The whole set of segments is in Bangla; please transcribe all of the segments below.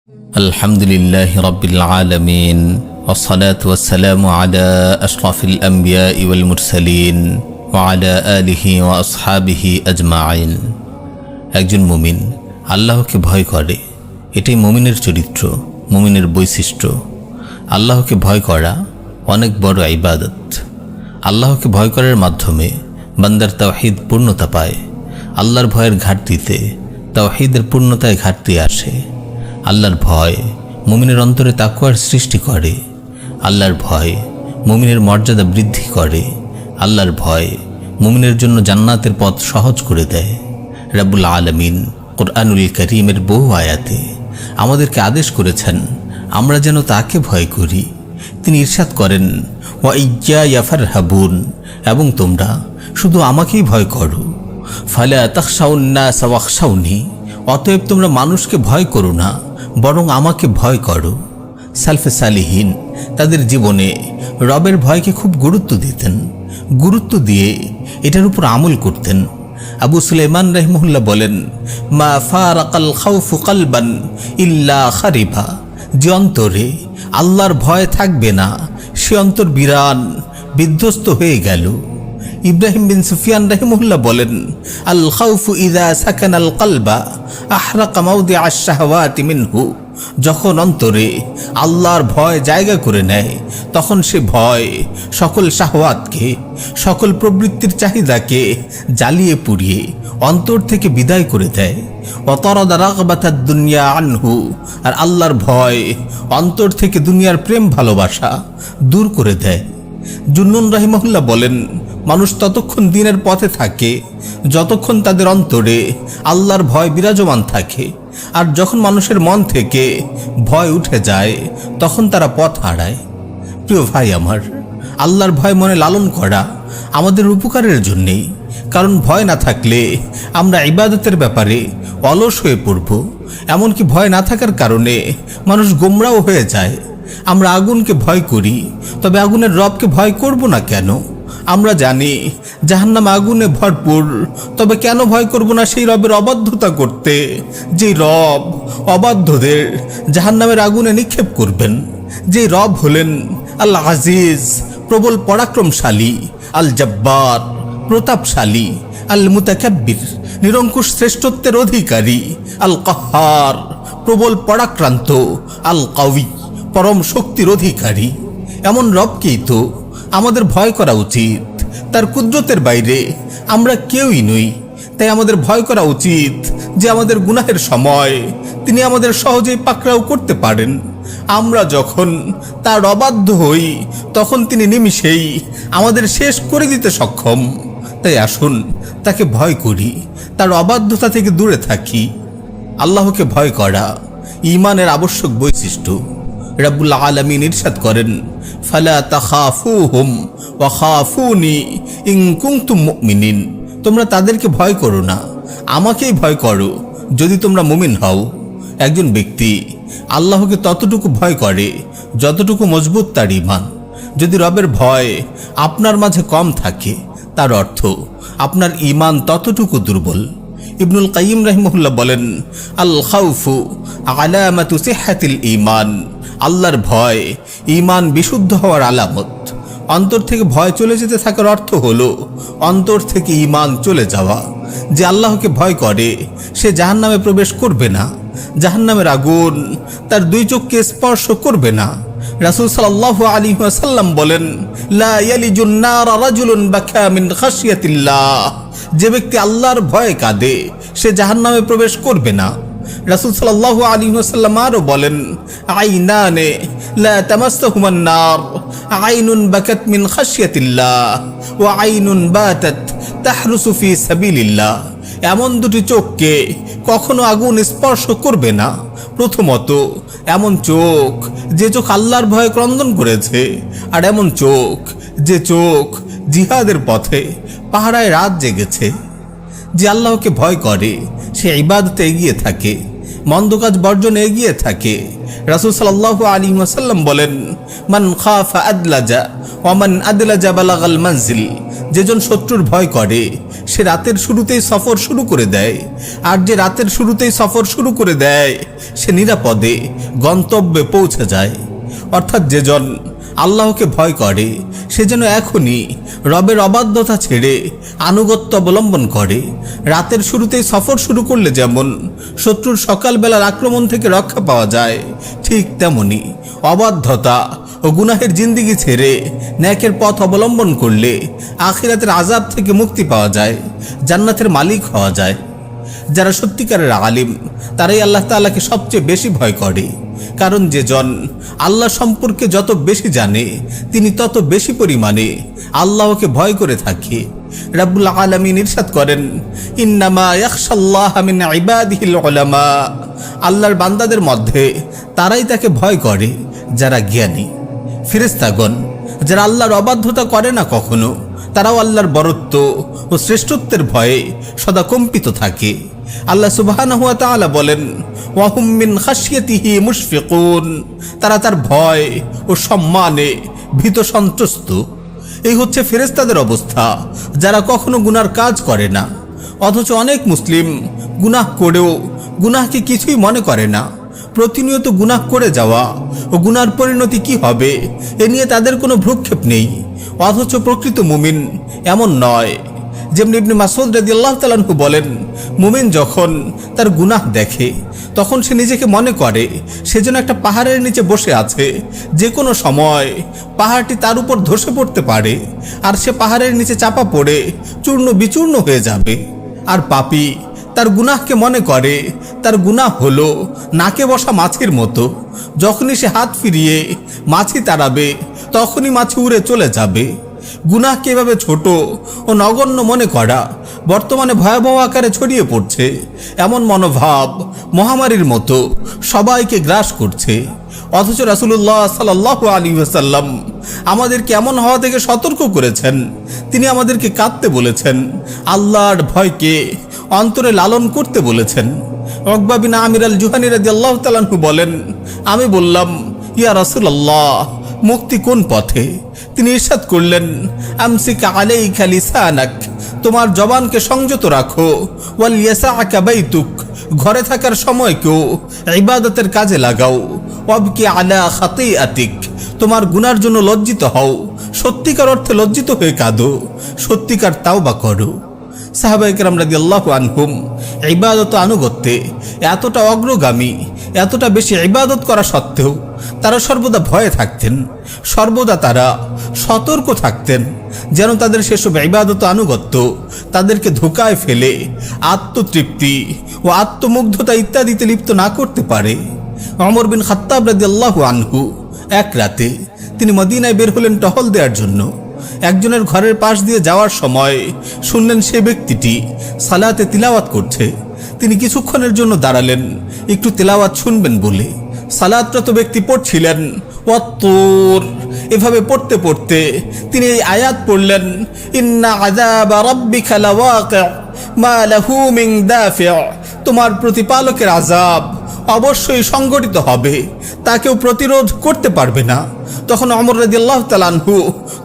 আলহামদুলিল্লাহি রাব্বিল আলামিন ওয়াসসালাতু ওয়াসসালামু আলা আশরাফিল আমবিয়াই ওয়াল মুরসালিন ওয়া আলা আলিহি ওয়া আসহাবিহি আজমাইন। একজন মুমিন আল্লাহকে ভয় করে, এটাই মুমিনের চরিত্র, মুমিনের বৈশিষ্ট্য। আল্লাহকে ভয় করা অনেক বড় ইবাদত। আল্লাহকে ভয় করার মাধ্যমে বান্দার তাওহীদ পূর্ণতা পায়। আল্লাহর ভয়ের ঘাটতিতে তাওহীদের পূর্ণতায় ঘাটতি আসে। আল্লাহর ভয় মুমিনের অন্তরে তাকওয়ার সৃষ্টি করে। আল্লাহর ভয় মুমিনের মর্যাদা বৃদ্ধি করে। আল্লাহর ভয় মুমিনের জন্য জান্নাতের পথ সহজ করে দেয়। রাব্বুল আলামিন কুরআনুল কারীমের বহু আয়াতে আমাদেরকে আদেশ করেছেন আমরা যেন তাকে ভয় করি। তিনি ইরশাদ করেন, ওয়া ইয়্যায়া ফারহাবুন, এবং তোমরা শুধু আমাকেই ভয় করো। ফালা তাখশাউন নাস ওয়াখশাউনি, অতএব তোমরা মানুষকে ভয় করো না, বরং আমাকে ভয় করো। সালফে সালিহিন তাদের জীবনে রবের ভয়কে খুব গুরুত্ব দিতেন, গুরুত্ব দিয়ে এটার উপর আমল করতেন। আবু সুলাইমান রাহিমাহুল্লাহ বলেন, মা ফারাকাল খাউফু কলবান ইল্লা খারিবা, যে অন্তরে আল্লাহর ভয় থাকবে না সে অন্তর বিরান বিধ্বস্ত হয়ে গেল। ইব্রাহিম বিন সুফিয়ান রাহিমাহুল্লাহ বলেন, আল খাউফু ইযা সাকানাল কলবা আহরাকা মাওদিআ আশ-শাহওয়াতি মিনহু, যখন অন্তরে আল্লাহর ভয় জায়গা করে নেয় তখন সে ভয় সকল শাহওয়াতকে, সকল প্রবৃত্তির চাহিদাকে জ্বালিয়ে পুড়িয়ে অন্তর থেকে বিদায় করে দেয়। ওয়াতারাদা রাগবাতাদ দুনিয়া আনহু, আর আল্লাহর ভয় অন্তর থেকে দুনিয়ার প্রেম ভালোবাসা দূর করে দেয়। জুন্নুন রাহিমাহুল্লাহ বলেন, মানুষ ততক্ষণ দিনের পথে থাকে যতক্ষণ তাদের অন্তরে আল্লাহর ভয় বিরাজমান থাকে, আর যখন মানুষের মন থেকে ভয় উঠে যায় তখন তারা পথ হারায়। প্রিয় ভাই আমার, আল্লাহর ভয় মনে লালন করা আমাদের উপকারের জন্যেই, কারণ ভয় না থাকলে আমরা ইবাদতের ব্যাপারে অলস হয়ে পড়ব। এমনকি ভয় না থাকার কারণে মানুষ গোমরাও হয়ে যায়। আমরা আগুনকে ভয় করি, তবে আগুনের রবকে ভয় করব না কেন? আমরা জানি জাহান্নাম আগুনে ভরপুর, তবে কেন ভয় করব না সেই রবের অবাধ্যতা করতে, যে রব অবাধ্যদের জাহান্নামের আগুনে নিক্ষেপ করবেন। যে রব হলেন আল আজিজ, প্রবল পরাক্রমশালী, আল জব্বার, প্রতাপশালী, আল মুতাকাব্বির, নিরঙ্কুশ শ্রেষ্ঠত্বের অধিকারী, আল কাহ্হার, প্রবল পরাক্রান্ত, আল কাউই, পরম শক্তির অধিকারী। এমন রবকেই তো আমাদের ভয় করা উচিত। তার কুদরতের বাইরে আমরা কেউই নই, তাই আমাদের ভয় করা উচিত যে আমাদের গুনাহের সময় তিনি আমাদের সহজেই পাকড়াও করতে পারেন। আমরা যখন তার অবাধ্য হই তখন তিনি নিমিষেই আমাদের শেষ করে দিতে সক্ষম। তাই আসুন তাকে ভয় করি, তার অবাধ্যতা থেকে দূরে থাকি। আল্লাহকে ভয় করা ঈমানের আবশ্যক বৈশিষ্ট্য। রাব্বুল আলামিন ইরশাদ করেন, ফালা তাখাফুহুম ওয়া খাফুনি ইন কুনতুম মুমিনিন, তোমরা তাদেরকে ভয় করো না, আমাকেই ভয় করো যদি তোমরা মুমিন হও। একজন ব্যক্তি আল্লাহকে ততটুকু ভয় করে যতটুকু মজবুত তার ঈমান। যদি রবের ভয় আপনার মাঝে কম থাকে তার অর্থ আপনার ঈমান ততটুকু দুর্বল। ইবনুল কাইয়িম রাহিমাহুল্লাহ বলেন, আল খাউফু আলামাতু সিহহাতিল ঈমান, আল্লাহর ভয় ঈমান বিশুদ্ধ হওয়ার আলামত। অন্তর থেকে ভয় চলে যেতে থাকার অর্থ হলো অন্তর থেকে ঈমান চলে যাওয়া। যে আল্লাহকে ভয় করে সে জাহান্নামে প্রবেশ করবে না, জাহান্নামের আগুন তার দুই চোখকে স্পর্শ করবে না। রাসূল সাল্লাল্লাহু আলাইহি ওয়াসাল্লাম বলেন, লা ইয়ালিজুন নার রাজুলুন বাকা মিন খাশিয়াতিল্লাহ, যে ব্যক্তি আল্লাহর ভয়ে কাঁদে সে জাহান্নামে প্রবেশ করবে না। রাসূল সাল্লাল্লাহু আলাইহি ওয়াসাল্লাম আরো বলেন, আইনানে লা তামাসসুহুমান নার, আইনুন বাকাত মিন খাশিয়াতিল্লাহ ওয়া আইনুন বাতাত তাহরুসু ফি সাবিলিল্লাহ, এমন দুটি চোখকে কখনো আগুন স্পর্শ করবে না। প্রথমত এমন চোখ যে চোখ আল্লাহর ভয়ে ক্রন্দন করেছে, আর এমন চোখ যে চোখ জিহাদের পথে পাহারায় রাত জেগেছে। যে আল্লাহকে ভয় করে সে ইবাদতে এগিয়ে থাকে, মন্দ কাজ বর্জনে এগিয়ে থাকে। রাসূল সাল্লাল্লাহু আলাইহি ওয়াসাল্লাম বলেন, মান খাফা আদলাজা ওয়া মান আদলাজা বালাগাল মানজিল, যেজন শত্রুর ভয় করে সে রাতের শুরুতেই সফর শুরু করে দেয়, আর যে রাতের শুরুতেই সফর শুরু করে দেয় সে নিরাপদে গন্তব্যে পৌঁছে যায়। অর্থাৎ যেজন আল্লাহকে ভয় করে সে যেন এখনই রবের অবাধ্যতা ছেড়ে আনুগত্য অবলম্বন করে। রাতের শুরুতেই সফর শুরু করলে যেমন শত্রুর সকালবেলার আক্রমণ থেকে রক্ষা পাওয়া যায়, ঠিক তেমনি অবাধ্যতা ও গুনাহের জিন্দিগি ছেড়ে ন্যাকের পথ অবলম্বন করলে আখিরাতের আযাব থেকে মুক্তি পাওয়া যায়, জান্নাতের মালিক হওয়া যায়। যারা সত্যিকারের আলিম তারাই আল্লাহ তাআলাকে সবচেয়ে বেশি ভয় করে, কারণ যেজন আল্লাহ সম্পর্কে যত বেশি জানে তিনি তত বেশি পরিমাণে আল্লাহকে ভয় করে থাকে। রাব্বুল আলামিন ইরশাদ করেন, ইন্নামা ইয়াখশাল্লাহা মিন ইবাদিহিল উলামা, আল্লাহর বান্দাদের মধ্যে তারাই তাকে ভয় করে যারা জ্ঞানী। ফেরেশতাগণ যারা আল্লাহর অবাধ্যতা করে না কখনো, তারাও আল্লাহর বরত্ব ও শ্রেষ্ঠত্বের ভয়ে সদা কম্পিত থাকে। আল্লাহ সুবহানাহু ওয়া তাআলা বলেন, ওয়া হুম মিন খাশিয়াতিহি মুশফিকুন, তারা তার ভয় ও সম্মানে ভীত সন্ত্রস্ত। এই হচ্ছে ফেরেশতাদের অবস্থা, যারা কখনো গুনার কাজ করে না, অথচ অনেক মুসলিম গুনাহ করেও গুনাহকে কিছুই মনে করে না। প্রতিনিয়ত গুনাহ করে যাওয়া ও গুনার পরিণতি কি হবে এ নিয়ে তাদের কোনো ভ্রুক্ষেপ নেই। অথচ প্রকৃত মুমিন এমন নয়। যেমনি ইবনে মাসউদ রাদিয়াল্লাহু তাআলা আনহু বলেন, মুমিন যখন তার গুনাহ দেখে তখন সে নিজেকে মনে করে সে যেন একটা পাহাড়ের নিচে বসে আছে, যে কোনো সময় পাহাড়টি তার উপর ধসে পড়তে পারে আর সে পাহাড়ের নিচে চাপা পড়ে চূর্ণ বিচূর্ণ হয়ে যাবে। আর পাপী তার গুনাহকে মনে করে তার গুনাহ হলো নাকে বসা মাছির মতো, যখনই সে হাত ফিরিয়ে মাছি তাড়াবে তখনই মাছি উড়ে চলে যাবে। গুনাহকে এভাবে ছোট ও নগণ্য মনে করা বর্তমানে ভয়াবহ আকারে ছড়িয়ে পড়ছে। এমন মনোভাব মহামারীর মতো সবাইকে গ্রাস করছে। অথচ রাসূলুল্লাহ সাল্লাল্লাহু আলাইহি ওয়াসাল্লাম আমাদেরকে এমন হওয়া থেকে সতর্ক করেছেন। তিনি আমাদেরকে কাঁদতে বলেছেন, আল্লাহর ভয়কে অন্তরে লালন করতে বলেছেন। উকবা বিন আমির আল জুহানী রাদিয়াল্লাহু তাআলা আনহু বলেন, আমি বললাম, ইয়া রাসূলুল্লাহ, মুক্তি কোন পথে? তিনি ইরশাদ করলেন, আমসিক আলাইকা লিসানাক, তোমার জবানকে সংযত রাখো, ওয়াল ইয়াসাকা বাইতুক, ঘরে থাকার সময়কেও ইবাদতের কাজে লাগাও, ওয়াবকি আলা খাতিআতিক, তোমার গুনার জন্য লজ্জিত হও, সত্যিকার অর্থে লজ্জিত হয়ে কাঁদো, সত্যিকার তাওবা করো। সাহাবায়ে কেরাম রাদিয়াল্লাহু আনহুম ইবাদত আনুগত্যে এতটা অগ্রগামী, এতটা বেশি ইবাদত করা সত্ত্বেও তারা সর্বদা ভয়ে থাকতেন, সর্বদা তারা সতর্ক থাকতেন যেন তাদের সেসব ইবাদত আনুগত্য তাদেরকে ধোঁকায় ফেলে আত্মতৃপ্তি ও আত্মমুগ্ধতা ইত্যাদিতে লিপ্ত না করতে পারে। ওমর বিন খাত্তাব রাদিয়াল্লাহু আনহু এক রাতে তিনি মদিনায় বের হলেন টহল দেওয়ার জন্য। একজনের ঘরের পাশ দিয়ে যাওয়ার সময় শুনলেন সে ব্যক্তিটি সালাতে তিলাওয়াত করছে। তিনি কিছুক্ষণের জন্য দাঁড়ালেন একটু তিলাওয়াত শুনবেন বলে। সালাতরত ব্যক্তি পড়ছিলেন, ওয়াত্তুর, এভাবে পড়তে পড়তে তিনি এই আয়াত পড়লেন, ইন্না আযাবা রাব্বিকা লাওয়াকি' মা লাহু মিন দাফি', তোমার প্রতিপালকের আযাব অবশ্যই সংঘটিত হবে, তা কেউ প্রতিরোধ করতে পারবে না। তখন ওমর রাদিয়াল্লাহু তাআলা আনহু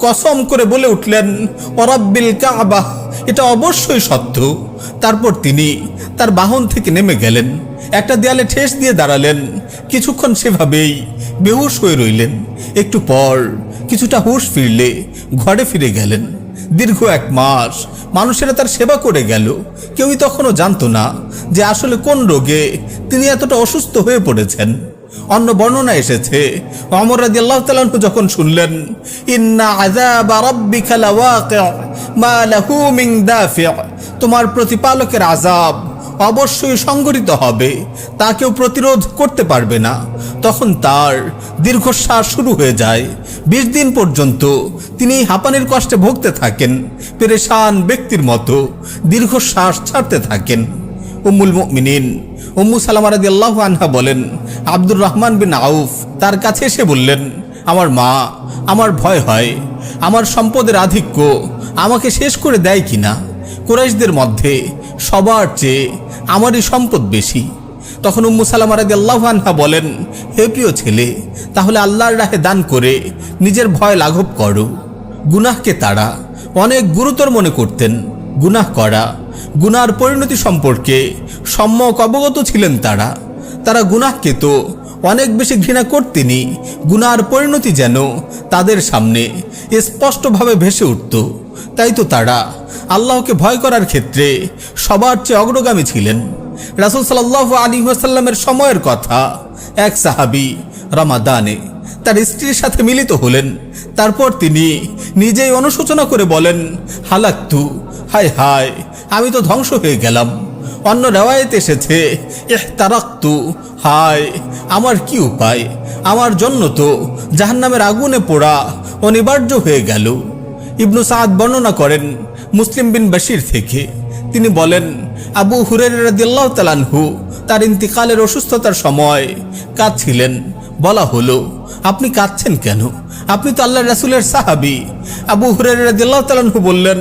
কসম করে বলে উঠলেন, ওয়ারাব্বিল কাবা, এটা অবশ্যই সত্য। তারপর তিনি তার বাহন থেকে নেমে গেলেন, একটা দেয়ালে ঠেস দিয়ে দাঁড়ালেন, কিছুক্ষণ সেভাবেই বেহুশ হয়ে রইলেন। একটু পর কিছুটা হুঁশ ফিরলে ঘরে ফিরে গেলেন। দীর্ঘ 1 মাস মানুষেরা তার সেবা করে গেল, কেউই তখনও জানতো না যে আসলে কোন রোগে তিনি এতটা অসুস্থ হয়ে পড়েছেন। অন্য বর্ণনা এসেছে, ওমর রাদিয়াল্লাহু তাআলা আনহু যখন শুনলেন, ইন্না আযাবা রাব্বিকা লাওয়াকি' মা লাহু মিন দাফি', তোমার প্রতিপালকের আযাব অবশ্যই সংঘটিত হবে, তা কেউ প্রতিরোধ করতে পারবে না, তখন তার দীর্ঘশ্বাস শুরু হয়ে যায়। 20 দিন পর্যন্ত তিনি হাঁপানির কষ্টে ভুগতে থাকেন, পেরেশান ব্যক্তির মতো দীর্ঘশ্বাস ছাড়তে থাকেন। উম্মুল মুমিনিন উম্মু সালামা রাদিয়াল্লাহু আনহা বলেন, আব্দুর রহমান বিন আউফ তার কাছে এসে বললেন, আমার মা, আমার ভয় হয় আমার সম্পদের আধিক্য আমাকে শেষ করে দেয় কিনা। কুরাইশদের মধ্যে সবার চেয়ে আমারই সম্পদ বেশি। তখন উম্মু সালামা রাদিয়াল্লাহু আনহা বলেন, হে প্রিয় ছেলে, তাহলে আল্লাহর রাহে দান করে নিজের ভয় লাঘব করো, গুনাহকে তাড়া, অনেক গুরুতর মনে করতেন। গুনাহ করা, গুনার পরিণতি সম্পর্কে সম্যক অবগত ছিলেন তারা গুনাহকে তো অনেক বেশি ঘৃণা করতেনই, গুনার পরিণতি যেন তাদের সামনে স্পষ্টভাবে ভেসে উঠত। তাই তো তারা আল্লাহকে ভয় করার ক্ষেত্রে সবার চেয়ে অগ্রগামী ছিলেন। রাসূল সাল্লাল্লাহু আলাইহি ওয়াসাল্লামের সময়ের কথা, এক সাহাবী রমাদানে তার স্ত্রীর সাথে মিলিত হলেন। তারপর তিনি নিজেই অনুশোচনা করে বলেন, হালাকতু, হায় হায়, আমি তো ধ্বংস হয়ে গেলাম। অন্য রিওয়ায়াতে এসেছে, ইহতারাকতু, হায় আমার কি উপায়, আমার জন্য তো জাহান্নামের আগুনে পোড়া অনিবার্য হয়ে গেল। ইবনু সাদ বর্ণনা করেন মুসলিম বিন বশির থেকে, তিনি বলেন, আবু হুরায়রা রাদিয়াল্লাহু তাআলা আনহু তার ইন্তিকালের অসুস্থতার সময় কাঁদছিলেন। বলা হলো, আপনি কাঁদছেন কেন? আপনি তো আল্লাহর রাসূলের সাহাবী। আবু হুরায়রা রাদিয়াল্লাহু তাআলা আনহু বললেন,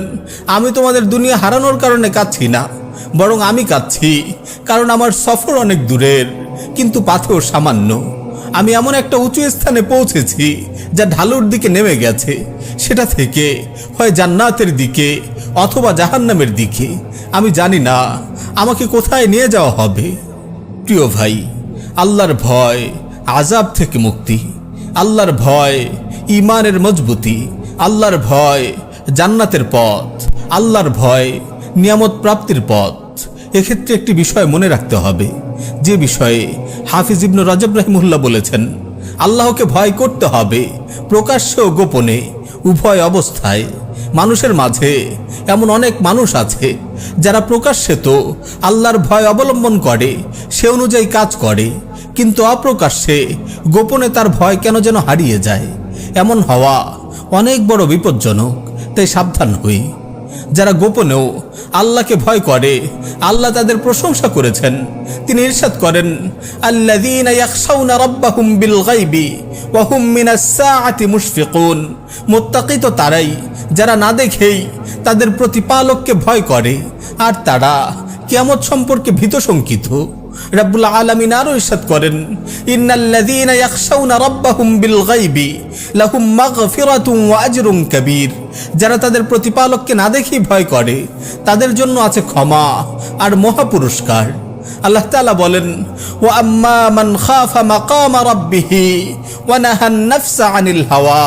আমি তোমাদের দুনিয়া হারানোর কারণে কাঁদছি না, বরং আমি কাঁদছি কারণ আমার সফর অনেক দূরের, কিন্তু পাথেও সামান্য। আমি এমন একটা উঁচু স্থানে পৌঁছেছি যা ঢালুর দিকে নেমে গেছে, সেটা থেকে হয় জান্নাতের দিকে অথবা জাহান্নামের দিকে। আমি জানি না আমাকে কোথায় নিয়ে যাওয়া হবে। প্রিয় ভাই, আল্লাহর ভয় আযাব থেকে মুক্তি, আল্লাহর ভয় ঈমানের মজবুতি, আল্লাহর ভয় জান্নাতের পথ, আল্লাহর ভয় নিয়ামত প্রাপ্তির পথ। এক্ষেত্রে একটি বিষয় মনে রাখতে হবে, যে বিষয়ে হাফিজ ইবনে রজব রাহিমাহুল্লাহ বলেছেন, আল্লাহকে ভয় করতে হবে প্রকাশ্যে ও গোপনে, উভয় অবস্থায়। মানুষের মাঝে এমন অনেক মানুষ আছে যারা প্রকাশ্যে তো আল্লাহর ভয় অবলম্বন করে, সে অনুযায়ী কাজ করে, কিন্তু অপ্রকাশ্যে গোপনে তার ভয় কেন যেন হারিয়ে যায়। এমন হওয়া অনেক বড় বিপজ্জনক। তাই সাবধান হই। যারা গোপনেও আল্লাহকে ভয় করে, আল্লাহ তাদের প্রশংসা করেছেন। তিনি ইরশাদ করেন, আল্লাযীনা ইয়াখশাউনা রাব্বাহুম বিল গায়বি ওয়া হুম মিনাস সাআতি মুশফিকুন। মুত্তাকি তো তারাই যারা না দেখেই তাদের প্রতিপালককে ভয় করে, আর তারা কিয়ামত সম্পর্কে ভীতশঙ্কিত। রব্বুল আলামিন আরো ইরশাদ করেন, ইন্নাল্লাযীনা ইয়াখশাউনা রাব্বাহুম বিল গায়বি লাহুম মাগফিরাতুন ওয়া আজরুন কাবীর। যারা তাদের প্রতিপালককে না দেখেই ভয় করে, তাদের জন্য আছে ক্ষমা আর মহা পুরস্কার। আল্লাহ তাআলা বলেন, ওয়া আম্মা মান খাফা মাকামা রাব্বিহি ওয়া নাহান নাফসা আনিল হাওয়া।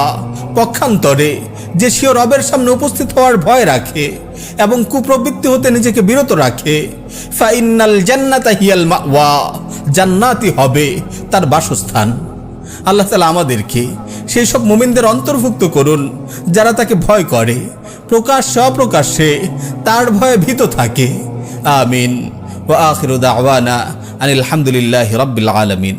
পক্ষান্তরে যে স্বীয় রবের সামনে উপস্থিত হওয়ার ভয় রাখে এবং কুপ্রবৃত্তি হতে নিজেকে বিরত রাখে, ফাইন্নাল জান্নাতা হিয়াল মাওয়া, জান্নাতই হবে তার বাসস্থান। আল্লাহ তাআলা আমাদেরকে সেই সব মুমিনদের অন্তর্ভুক্ত করুন যারা তাকে ভয় করে, প্রকাশ্যে অপ্রকাশ্যে তার ভয়ে ভীত থাকে। আমিন। ওয়া আখিরু দাওয়ানা আনিল হামদুলিল্লাহি রাব্বিল আলামিন।